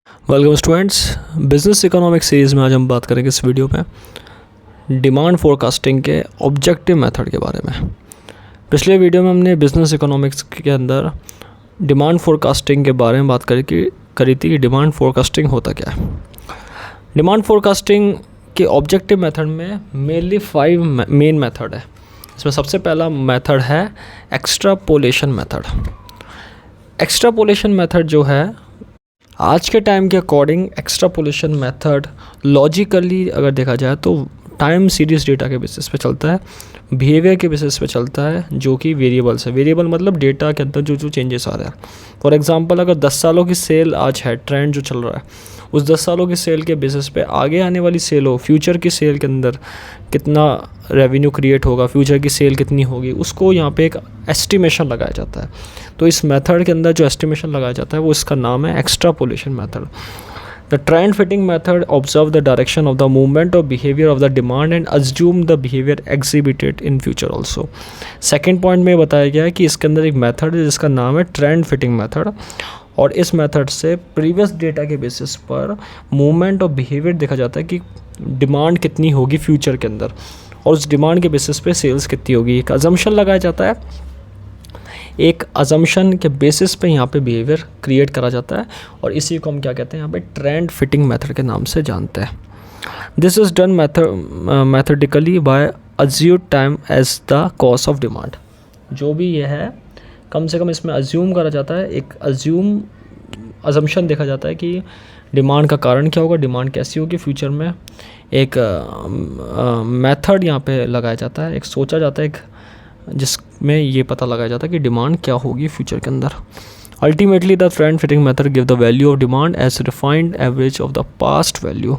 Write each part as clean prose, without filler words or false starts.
Welcome students, business economics series में आज हम बात करेंगे इस वीडियो में डिमांड फोरकास्टिंग के ऑब्जेक्टिव मेथड के बारे में। पिछले वीडियो में हमने बिजनेस इकोनॉमिक्स के अंदर डिमांड फोरकास्टिंग के बारे में बात करी थी कि डिमांड फोरकास्टिंग होता क्या है। डिमांड फोरकास्टिंग के ऑब्जेक्टिव मेथड में मेनली 5 मेन मेथड है। इसमें सबसे पहला मेथड है एक्सट्रापोलेशन मेथड। एक्सट्रापोलेशन मेथड जो है आज के टाइम के अकॉर्डिंग एक्सट्रापोलेशन मेथड लॉजिकली अगर देखा जाए तो टाइम सीरीज़ डेटा के बेसिस पे चलता है, बिहेवियर के बेसिस पे चलता है, जो कि वेरिएबल्स है। वेरिएबल मतलब डेटा के अंदर जो चेंजेस आ रहे हैं। फॉर एग्जांपल अगर 10 सालों की सेल आज है, ट्रेंड जो चल रहा है, उस 10 सालों की सेल के बेसिस पे आगे आने वाली सेल हो, फ्यूचर की सेल के अंदर कितना रेवेन्यू क्रिएट होगा, फ्यूचर की सेल कितनी होगी, उसको यहाँ पे एक एस्टिमेशन लगाया जाता है। तो इस मेथड के अंदर जो एस्टिमेशन लगाया जाता है वो इसका नाम है extrapolation method. The trend fitting method observe the direction of the movement or behavior of the demand and assume the behavior exhibited in future also। Second point में बताया गया है कि इसके अंदर एक मेथड है जिसका नाम है ट्रेंड फिटिंग मेथड, और इस मेथड से प्रीवियस डेटा के बेसिस पर मूवमेंट और बिहेवियर देखा जाता है कि डिमांड कितनी होगी फ्यूचर के अंदर, और उस डिमांड के बेसिस पे सेल्स कितनी होगी। एक अजम्पशन लगाया जाता है, एक अजम्पशन के बेसिस पे यहाँ पे बिहेवियर क्रिएट करा जाता है, और इसी को हम क्या कहते हैं यहाँ पे ट्रेंड फिटिंग मेथड के नाम से जानते हैं। This is done methodically by assume time as the cost of demand. जो भी ये है कम से कम इसमें अज्यूम करा जाता है, एक अजम्पशन देखा जाता है कि डिमांड का कारण क्या होगा, डिमांड कैसी होगी फ्यूचर में। एक मेथड यहाँ पे लगाया जाता है, एक सोचा जाता है, एक जिसमें ये पता लगाया जाता है कि डिमांड क्या होगी फ्यूचर के अंदर। Ultimately the trend fitting method give the value of demand as refined average of the past value.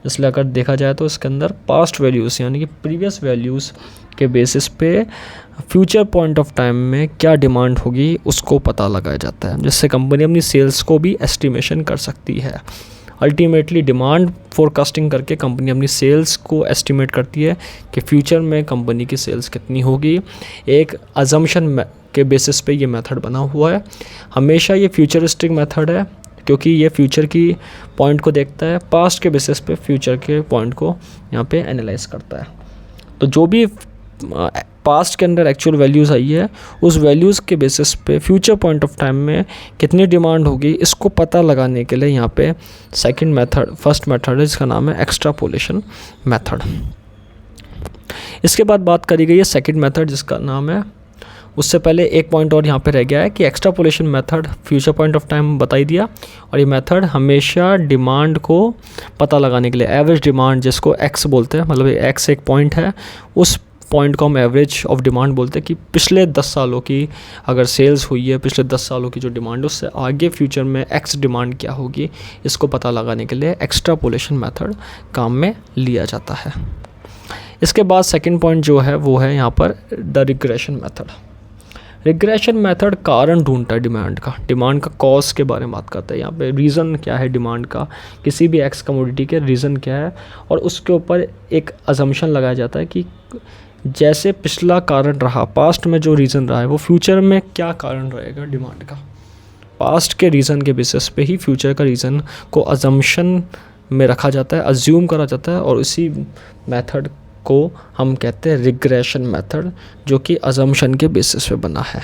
इसलिए अगर देखा जाए तो इसके अंदर पास्ट वैल्यूज़ यानी कि प्रीवियस वैल्यूज़ के बेसिस पे फ्यूचर पॉइंट ऑफ टाइम में क्या डिमांड होगी उसको पता लगाया जाता है, जिससे कंपनी अपनी सेल्स को भी एस्टिमेशन कर सकती है। अल्टीमेटली डिमांड फोरकास्टिंग करके कंपनी अपनी सेल्स को एस्टिमेट करती है कि फ्यूचर में कंपनी की सेल्स कितनी होगी। एक अजम्पशन के बेसिस पे ये मेथड बना हुआ है। हमेशा ये फ्यूचरिस्टिक मेथड है क्योंकि ये फ्यूचर की पॉइंट को देखता है, पास्ट के बेसिस पे फ्यूचर के पॉइंट को यहाँ पे एनालाइज करता है। तो जो भी पास्ट के अंदर एक्चुअल वैल्यूज़ आई है उस वैल्यूज़ के बेसिस पे फ्यूचर पॉइंट ऑफ टाइम में कितनी डिमांड होगी इसको पता लगाने के लिए यहाँ पे फर्स्ट मेथड है जिसका नाम है एक्सट्रापोलेशन मेथड। इसके बाद बात करी गई है सेकंड मेथड जिसका नाम है, उससे पहले एक पॉइंट और यहाँ पे रह गया है कि extrapolation method future point of time बता ही दिया, और ये मेथड हमेशा डिमांड को पता लगाने के लिए एवरेज डिमांड जिसको एक्स बोलते हैं, मतलब एक्स एक पॉइंट है, उस पॉइंट को हम एवरेज ऑफ डिमांड बोलते हैं कि पिछले 10 सालों की अगर सेल्स हुई है, पिछले 10 सालों की जो डिमांड है उससे आगे फ्यूचर में एक्स डिमांड क्या होगी इसको पता लगाने के लिए एक्सट्रापोलेशन मेथड काम में लिया जाता है। इसके बाद सेकंड पॉइंट जो है वो है यहाँ पर the regression method. Regression method कारण ढूंढता है डिमांड का कॉज के बारे में बात करता है। यहाँ पे रीज़न क्या है डिमांड का, किसी भी एक्स कमोडिटी के रीज़न क्या है, और उसके ऊपर एक अजम्पशन लगाया जाता है कि जैसे पिछला कारण रहा, पास्ट में जो रीज़न रहा है वो फ्यूचर में क्या कारण रहेगा डिमांड का। पास्ट के रीज़न के बेसिस पे ही फ्यूचर का रीज़न को अजम्पशन में रखा जाता है, अज्यूम करा जाता है, और इसी मेथड को हम कहते हैं रिग्रेशन मेथड, जो कि अजम्पशन के बेसिस पे बना है।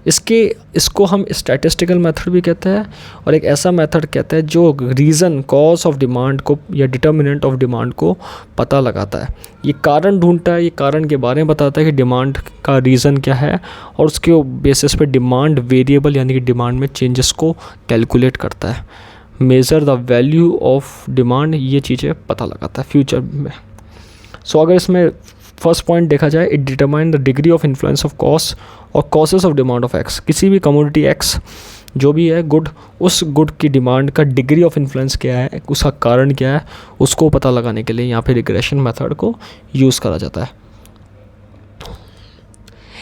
इसको हम स्टैटिस्टिकल मेथड भी कहते हैं, और एक ऐसा मेथड कहते हैं जो रीज़न कॉज ऑफ डिमांड को या डिटर्मिनेंट ऑफ डिमांड को पता लगाता है। ये कारण ढूंढता है, ये कारण के बारे में बताता है कि डिमांड का रीज़न क्या है, और उसके बेसिस पे डिमांड वेरिएबल यानी कि डिमांड में चेंजेस को कैलकुलेट करता है। Measure the value of demand, ये चीज़ें पता लगाता है फ्यूचर में। सो अगर इसमें फर्स्ट पॉइंट देखा जाए, it determine the degree of influence of cost और causes of demand of X. किसी भी कमोडिटी एक्स जो भी है गुड, उस गुड की डिमांड का डिग्री ऑफ इन्फ्लुएंस क्या है, उसका कारण क्या है, उसको पता लगाने के लिए यहाँ पे रिग्रेशन मेथड को यूज़ करा जाता है।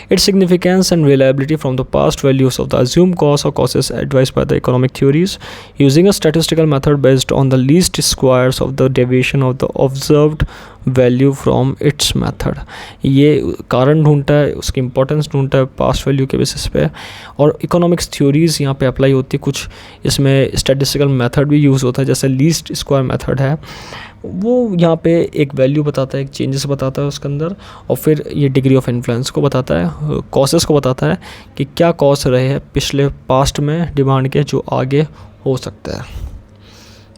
its significance and reliability from the past values of the assumed cost or causes advised by the economic theories, using a statistical method based on the least squares of the deviation of the observed value from its method. ये कारण ढूंढता है, उसकी importance ढूंढता है past value के basis पे, और इकोनॉमिक्स थ्योरीज़ यहाँ पे अप्लाई होती है। कुछ इसमें स्टैटिस्टिकल मेथड भी यूज़ होता है, जैसे लीस्ट स्क्वायर मेथड है, वो यहाँ पे एक वैल्यू बताता है, एक चेंजेस बताता है उसके अंदर, और फिर ये डिग्री ऑफ इन्फ्लुएंस को बताता है, कॉसेस को बताता है कि क्या कॉज रहे हैं पिछले पास्ट में डिमांड के जो आगे हो सकता है।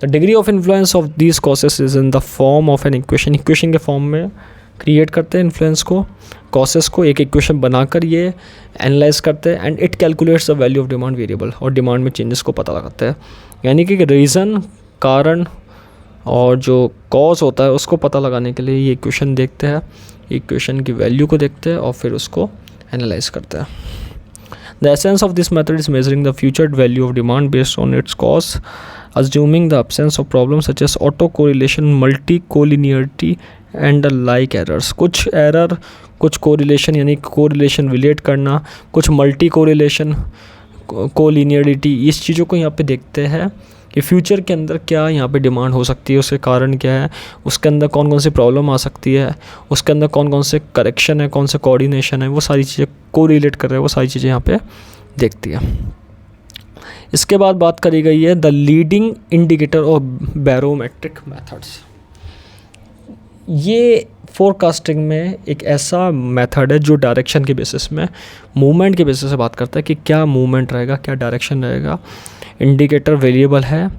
The degree of influence of these causes is in the form of an equation. Equation के फॉर्म में क्रिएट करते हैं इन्फ्लुएंस को, कॉसेस को एक इक्वेशन बनाकर ये एनालाइज करते हैं, and it calculates the value of demand variable, और डिमांड में चेंजेस को पता लगाते हैं। यानी कि रीज़न, कारण और जो कॉज होता है उसको पता लगाने के लिए ये इक्वेशन देखते हैं, इक्वेशन की वैल्यू को देखते हैं और फिर उसको एनालाइज करते हैं। The essence of this method is measuring the future value of demand based on it's cause, assuming the absence of problems such as auto correlation, multi collinearity and the like errors। कुछ error, कुछ correlation यानी correlation relate करना, कुछ multi correlation, collinearity, इस चीज़ों को यहाँ पे देखते हैं कि फ्यूचर के अंदर क्या यहाँ पे डिमांड हो सकती है, उसके कारण क्या है, उसके अंदर कौन कौन सी प्रॉब्लम आ सकती है, उसके अंदर कौन कौन से करेक्शन है, कौन से कोऑर्डिनेशन है, वो सारी चीज़ें कोरिलेट कर रहे हैं, वो सारी चीज़ें यहाँ पे देखती है। इसके बाद बात करी गई है the leading indicator of barometric methods. ये फोरकास्टिंग में एक ऐसा मेथड है जो डायरेक्शन के बेसिस में, मूवमेंट के बेसिस से बात करता है कि क्या मूवमेंट रहेगा, क्या डायरेक्शन रहेगा। इंडिकेटर वेरिएबल है।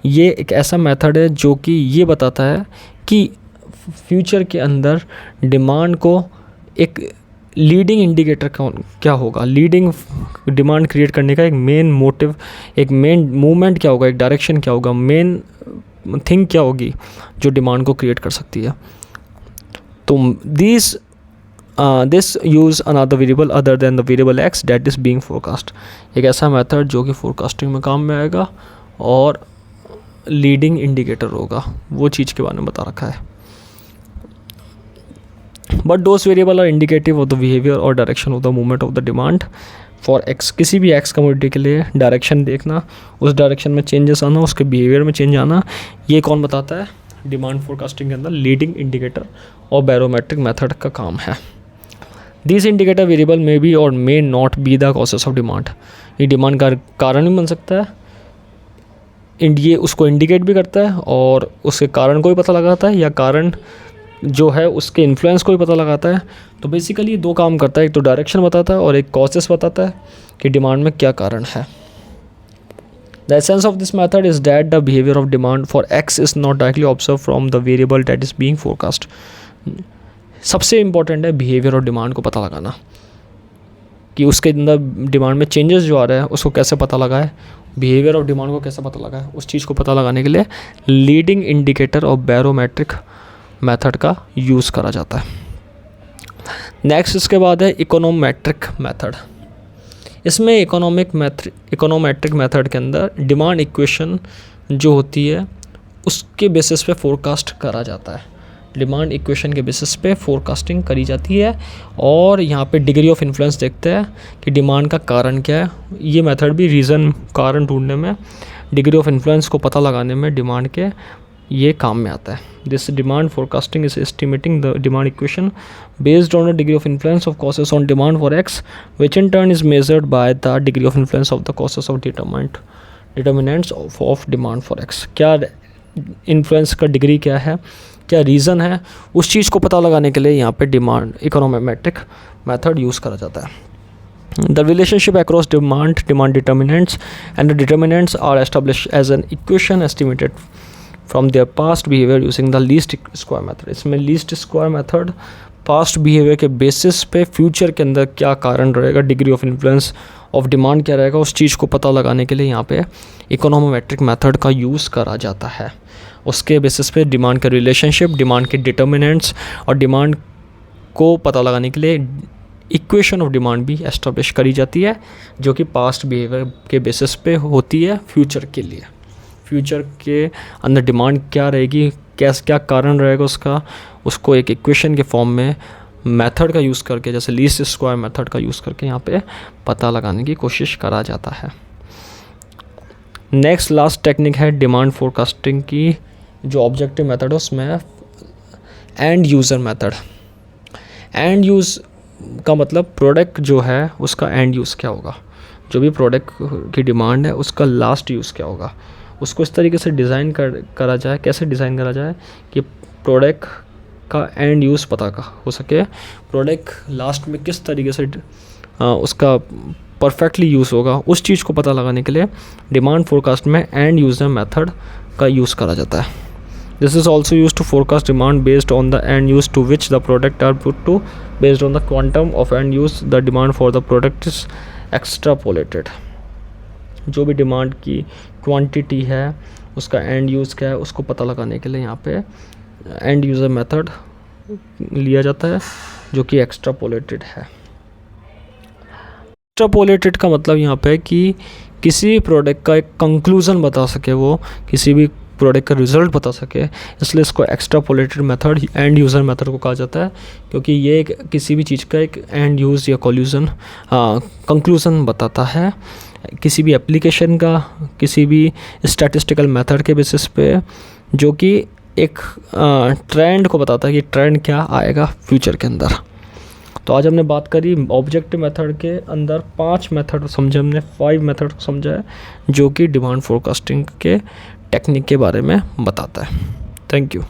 ये एक ऐसा मेथड है जो कि ये बताता है कि फ्यूचर के अंदर डिमांड को एक लीडिंग इंडिकेटर क्या होगा, लीडिंग डिमांड क्रिएट करने का एक मेन मोटिव, एक मेन मूवमेंट क्या होगा, एक डायरेक्शन क्या होगा, मेन थिंग क्या होगी जो डिमांड को क्रिएट कर सकती है। तो this use another variable other than the variable x that is being forecast. एक ऐसा मेथड जो कि फोरकास्टिंग में काम में आएगा और लीडिंग इंडिकेटर होगा, वो चीज़ के बारे में बता रखा है। But those variable are indicative of the behaviour और direction of the movement of the demand for X. किसी भी एक्स कमोडिटी के लिए डायरेक्शन देखना, उस डायरेक्शन में चेंजेस आना, उसके बिहेवियर में चेंज आना, ये कौन बताता है? डिमांड फोरकास्टिंग के अंदर लीडिंग इंडिकेटर और बैरोमेट्रिक मेथड का काम है। This indicator variable may be और may not be the causes of demand. ये डिमांड का कारण भी बन सकता है, ये उसको इंडिकेट भी करता है और उसके कारण को भी पता लगाता है, या कारण जो है उसके इन्फ्लुएंस को भी पता लगाता है। तो बेसिकली दो काम करता है, एक तो डायरेक्शन बताता है और एक कॉजेस बताता है कि डिमांड में क्या कारण है। The essence of this method is that the behaviour of demand for x is not directly observe from the variable that is being forecast. सबसे इंपॉर्टेंट है बिहेवियर और डिमांड को पता लगाना, कि उसके अंदर डिमांड में चेंजेस जो आ रहा है उसको कैसे पता लगाए, बिहेवियर और डिमांड को कैसे पता लगाए। उस चीज़ को पता लगाने के लिए लीडिंग इंडिकेटर और बैरोमेट्रिक मेथड का यूज़ करा जाता है। नेक्स्ट इसके बाद है इकोनोमेट्रिक मेथड। इसमें इकोनोमेट्रिक मेथड के अंदर डिमांड इक्वेशन जो होती है उसके बेसिस पे फोरकास्ट करा जाता है। डिमांड इक्वेशन के बेसिस पे फोरकास्टिंग करी जाती है और यहाँ पे डिग्री ऑफ इन्फ्लुएंस देखते हैं कि डिमांड का कारण क्या है। ये मेथड भी रीज़न, कारण ढूंढने में, डिग्री ऑफ इन्फ्लुएंस को पता लगाने में डिमांड के ये काम में आता है। This demand forecasting is estimating the demand equation based on the degree of influence of causes on demand for x which in turn is measured by the degree of influence of the causes of determinants of demand for x. क्या influence का degree क्या है, क्या reason है, उस चीज़ को पता लगाने के लिए यहाँ पे डिमांड इकोनोमेट्रिक मेथड यूज़ करा जाता है। The relationship across demand determinants and the determinants are established as an equation estimated from their past behavior using the least square method। इसमें least square method past behavior के basis पे future के अंदर क्या कारण रहेगा, degree of influence of demand क्या रहेगा, उस चीज़ को पता लगाने के लिए यहाँ पे econometric method का यूज़ करा जाता है। उसके बेसिस पे डिमांड का रिलेशनशिप, डिमांड के डिटर्मिनेंट्स और डिमांड को पता लगाने के लिए इक्वेशन ऑफ डिमांड भी एस्टेब्लिश करी जाती है, जो कि पास्ट बिहेवियर के बेसिस पे होती है फ्यूचर के लिए। फ्यूचर के अंदर डिमांड क्या रहेगी, क्या कारण रहेगा उसका, उसको एक इक्वेशन के फॉर्म में मेथड का यूज़ करके, जैसे लीस्ट स्क्वायर मेथड का यूज़ करके यहाँ पे पता लगाने की कोशिश करा जाता है। नेक्स्ट लास्ट टेक्निक है डिमांड फोरकास्टिंग की, जो ऑब्जेक्टिव मेथड है उसमें and user method. And use का मतलब प्रोडक्ट जो है उसका एंड यूज़ क्या होगा, जो भी प्रोडक्ट की डिमांड है उसका लास्ट यूज़ क्या होगा, उसको इस तरीके से डिज़ाइन करा जाए, कैसे डिज़ाइन करा जाए कि प्रोडक्ट का एंड यूज़ पता का हो सके, प्रोडक्ट लास्ट में किस तरीके से उसका परफेक्टली यूज़ होगा, उस चीज़ को पता लगाने के लिए डिमांड फोरकास्ट में एंड यूज़र मेथड का यूज़ करा जाता है। This is also use to forecast demand based on the end use to which the product are put to, based on the quantum of end use the demand for the product is extrapolated. जो भी demand की quantity है उसका and use क्या है उसको पता लगाने के लिए यहाँ पे एंड यूज़र मेथड लिया जाता है, जो कि एक्स्ट्रापोलेटेड है। एक्स्ट्रापोलेटेड का मतलब यहाँ पे कि किसी प्रोडक्ट का एक कंक्लूज़न बता सके, वो किसी भी प्रोडक्ट का रिजल्ट बता सके, इसलिए इसको extrapolated method and user method को कहा जाता है, क्योंकि ये एक किसी भी चीज़ का एक एंड यूज़ या कंक्लूज़न बताता है, किसी भी एप्लीकेशन का, किसी भी स्टैटिस्टिकल मेथड के बेसिस पे, जो कि एक ट्रेंड को बताता है कि ट्रेंड क्या आएगा फ्यूचर के अंदर। तो आज हमने बात करी ऑब्जेक्टिव मेथड के अंदर 5 मेथड समझे, हमने 5 मेथड समझा है जो कि डिमांड फोरकास्टिंग के टेक्निक के बारे में बताता है। Thank you.